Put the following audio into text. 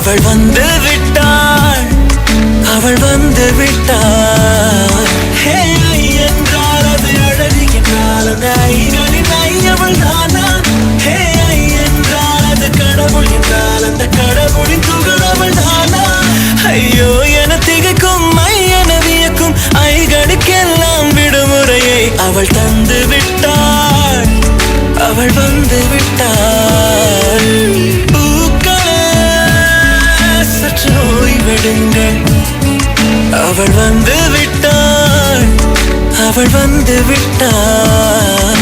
அவள் வந்து விட்டாள், அவள் வந்து விட்டாள். ஹே ஐ என்றால் அது அழகு என்றால் அந்த ஐகளின் ஐ அவள் தானா? ஹே ஐ என்றால் அது கடவுள் என்றால் அந்த கடவுளின் துகள் அவள் தானா? ஐயோ என திகைக்கும் ஐ என வியக்கும் ஐகளுக்கெல்லாம் விடுமுறையை அவள் தந்து விட்டாள், அவள் வந்து விட்டாள். சற்று ஓய்வெடுங்கள், அவள் வந்து விட்டாள், அவள் வந்து விட்டாள்.